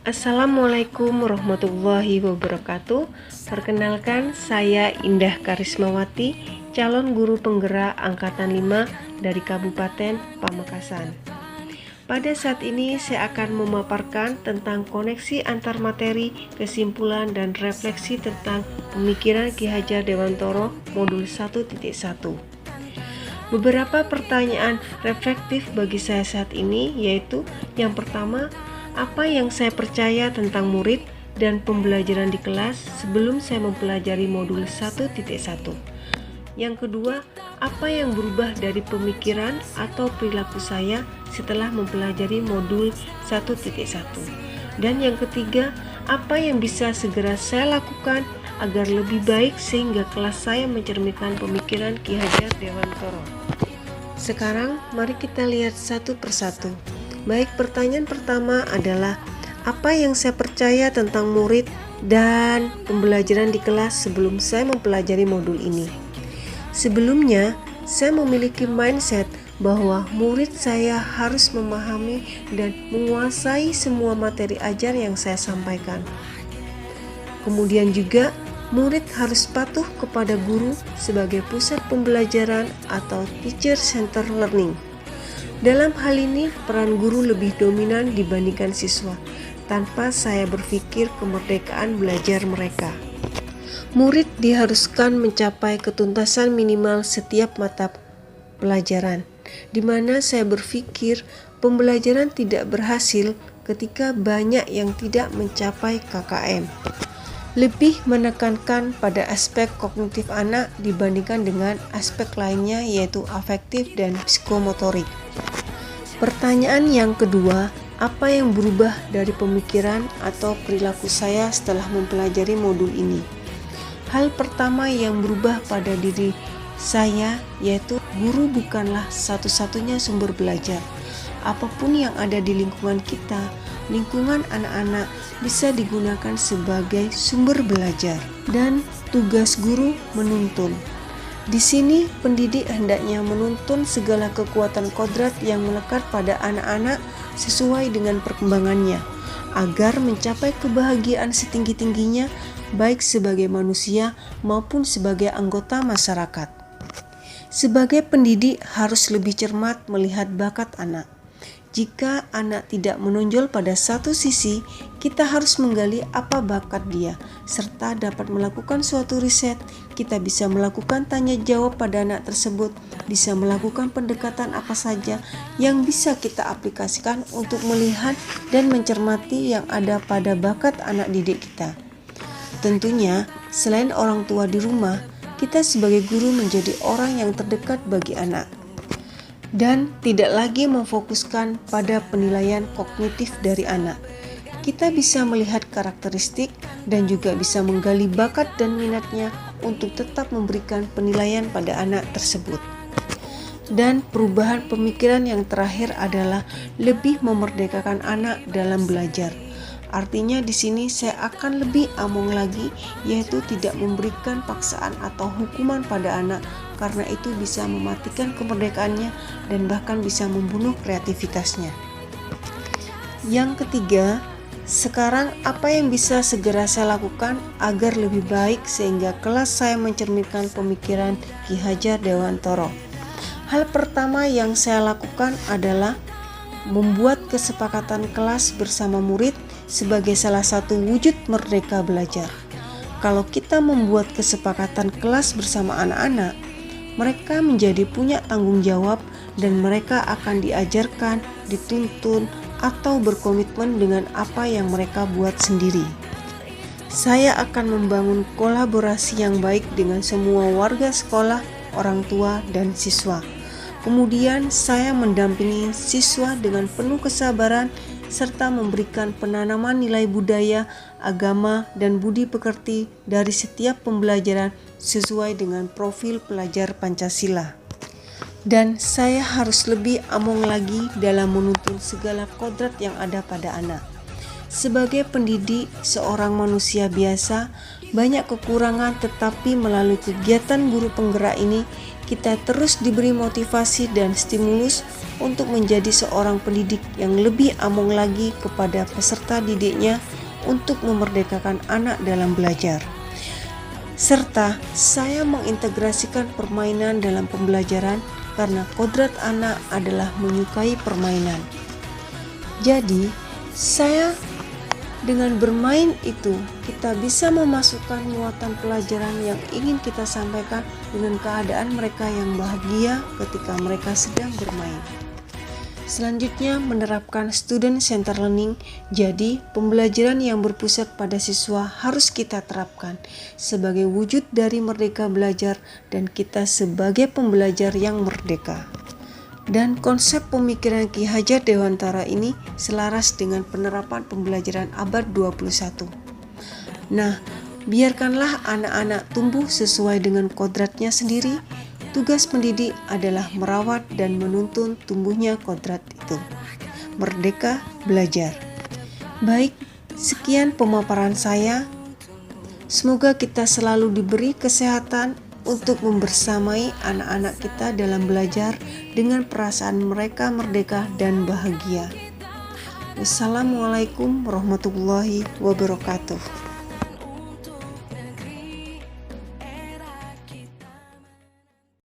Assalamualaikum warahmatullahi wabarakatuh. Perkenalkan, saya Indah Karismawati, calon guru penggerak Angkatan 5 dari Kabupaten Pamekasan. Pada saat ini saya akan memaparkan tentang koneksi antar materi, kesimpulan, dan refleksi tentang pemikiran Ki Hajar Dewantoro Modul 1.1. Beberapa pertanyaan reflektif bagi saya saat ini yaitu yang pertama, apa yang saya percaya tentang murid dan pembelajaran di kelas sebelum saya mempelajari modul 1.1. Yang kedua, apa yang berubah dari pemikiran atau perilaku saya setelah mempelajari modul 1.1. Dan yang ketiga, apa yang bisa segera saya lakukan agar lebih baik sehingga kelas saya mencerminkan pemikiran Ki Hajar Dewantoro. Sekarang mari kita lihat satu persatu. Baik, pertanyaan pertama adalah apa yang saya percaya tentang murid dan pembelajaran di kelas sebelum saya mempelajari modul ini. Sebelumnya, saya memiliki mindset bahwa murid saya harus memahami dan menguasai semua materi ajar yang saya sampaikan. Kemudian juga, murid harus patuh kepada guru sebagai pusat pembelajaran atau teacher-centered learning. Dalam hal ini, peran guru lebih dominan dibandingkan siswa, tanpa saya berpikir kemerdekaan belajar mereka. Murid diharuskan mencapai ketuntasan minimal setiap mata pelajaran, di mana saya berpikir pembelajaran tidak berhasil ketika banyak yang tidak mencapai KKM. Lebih menekankan pada aspek kognitif anak dibandingkan dengan aspek lainnya yaitu afektif dan psikomotorik. Pertanyaan yang kedua, apa yang berubah dari pemikiran atau perilaku saya setelah mempelajari modul ini? Hal pertama yang berubah pada diri saya yaitu guru bukanlah satu-satunya sumber belajar. Apapun yang ada di lingkungan kita, lingkungan anak-anak bisa digunakan sebagai sumber belajar dan tugas guru menuntun. Di sini pendidik hendaknya menuntun segala kekuatan kodrat yang melekat pada anak-anak sesuai dengan perkembangannya agar mencapai kebahagiaan setinggi-tingginya baik sebagai manusia maupun sebagai anggota masyarakat. Sebagai pendidik harus lebih cermat melihat bakat anak. Jika anak tidak menonjol pada satu sisi, kita harus menggali apa bakat dia, serta dapat melakukan suatu riset. Kita bisa melakukan tanya jawab pada anak tersebut, bisa melakukan pendekatan apa saja yang bisa kita aplikasikan untuk melihat dan mencermati yang ada pada bakat anak didik kita. Tentunya, selain orang tua di rumah, kita sebagai guru menjadi orang yang terdekat bagi anak dan tidak lagi memfokuskan pada penilaian kognitif dari anak. Kita bisa melihat karakteristik dan juga bisa menggali bakat dan minatnya untuk tetap memberikan penilaian pada anak tersebut. Dan perubahan pemikiran yang terakhir adalah lebih memerdekakan anak dalam belajar. Artinya di sini saya akan lebih among lagi, yaitu tidak memberikan paksaan atau hukuman pada anak karena itu bisa mematikan kemerdekaannya dan bahkan bisa membunuh kreativitasnya. Yang ketiga, sekarang apa yang bisa segera saya lakukan agar lebih baik sehingga kelas saya mencerminkan pemikiran Ki Hajar Dewantoro? Hal pertama yang saya lakukan adalah membuat kesepakatan kelas bersama murid sebagai salah satu wujud merdeka belajar. Kalau kita membuat kesepakatan kelas bersama anak-anak, mereka menjadi punya tanggung jawab dan mereka akan diajarkan, dituntun, atau berkomitmen dengan apa yang mereka buat sendiri. Saya akan membangun kolaborasi yang baik dengan semua warga sekolah, orang tua, dan siswa. Kemudian saya mendampingi siswa dengan penuh kesabaran serta memberikan penanaman nilai budaya, agama, dan budi pekerti dari setiap pembelajaran sesuai dengan profil pelajar Pancasila. Dan saya harus lebih among lagi dalam menuntun segala kodrat yang ada pada anak. Sebagai pendidik, seorang manusia biasa, banyak kekurangan, tetapi melalui kegiatan guru penggerak ini, kita terus diberi motivasi dan stimulus untuk menjadi seorang pendidik yang lebih among lagi kepada peserta didiknya untuk memerdekakan anak dalam belajar. Serta saya mengintegrasikan permainan dalam pembelajaran karena kodrat anak adalah menyukai permainan. Jadi, dengan bermain itu, kita bisa memasukkan muatan pelajaran yang ingin kita sampaikan dengan keadaan mereka yang bahagia ketika mereka sedang bermain. Selanjutnya, menerapkan student center learning. Jadi, pembelajaran yang berpusat pada siswa harus kita terapkan sebagai wujud dari merdeka belajar dan kita sebagai pembelajar yang merdeka. Dan konsep pemikiran Ki Hajar Dewantara ini selaras dengan penerapan pembelajaran abad 21. Nah, biarkanlah anak-anak tumbuh sesuai dengan kodratnya sendiri. Tugas pendidik adalah merawat dan menuntun tumbuhnya kodrat itu. Merdeka belajar. Baik, sekian pemaparan saya. Semoga kita selalu diberi kesehatan untuk membersamai anak-anak kita dalam belajar dengan perasaan mereka merdeka dan bahagia. Wassalamualaikum warahmatullahi wabarakatuh.